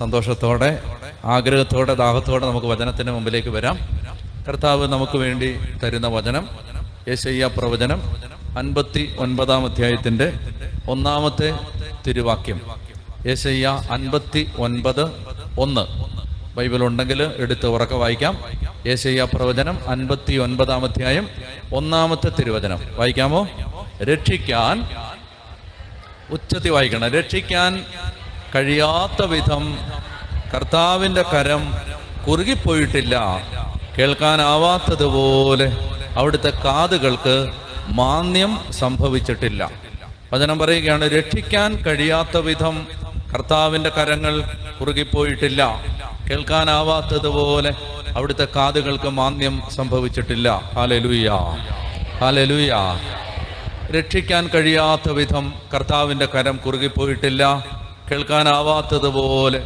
സന്തോഷത്തോടെ, ആഗ്രഹത്തോടെ, ദാഹത്തോടെ നമുക്ക് വചനത്തിന് മുമ്പിലേക്ക് വരാം. കർത്താവ് നമുക്ക് വേണ്ടി തരുന്ന വചനം യെശയ്യാ പ്രവചനം 59 അധ്യായത്തിൻ്റെ 1-ാമത്തെ തിരുവാക്യം. യെശയ്യാ 59:1. ബൈബിൾ ഉണ്ടെങ്കിൽ എടുത്ത് ഉറക്കെ വായിക്കാം. യെശയ്യാ പ്രവചനം 59 അധ്യായം 1-ാമത്തെ തിരുവചനം വായിക്കാമോ? രക്ഷിക്കാൻ, ഉച്ചത്തിൽ വായിക്കണം. രക്ഷിക്കാൻ കഴിയാത്ത വിധം കർത്താവിൻ്റെ കരം കുറുകിപ്പോയിട്ടില്ല, കേൾക്കാനാവാത്തതുപോലെ അവിടുത്തെ കാതുകൾക്ക് മാന്ദ്യം സംഭവിച്ചിട്ടില്ല. വചനം പറയുകയാണ്, രക്ഷിക്കാൻ കഴിയാത്ത വിധം കർത്താവിൻ്റെ കരങ്ങൾ കുറുകിപ്പോയിട്ടില്ല, കേൾക്കാനാവാത്തതുപോലെ അവിടുത്തെ കാതുകൾക്ക് മാന്ദ്യം സംഭവിച്ചിട്ടില്ല. Hallelujah, hallelujah. രക്ഷിക്കാൻ കഴിയാത്ത വിധം കർത്താവിൻ്റെ കരം കുറുകിപ്പോയിട്ടില്ല, കേൾക്കാനാവാത്തതുപോലെ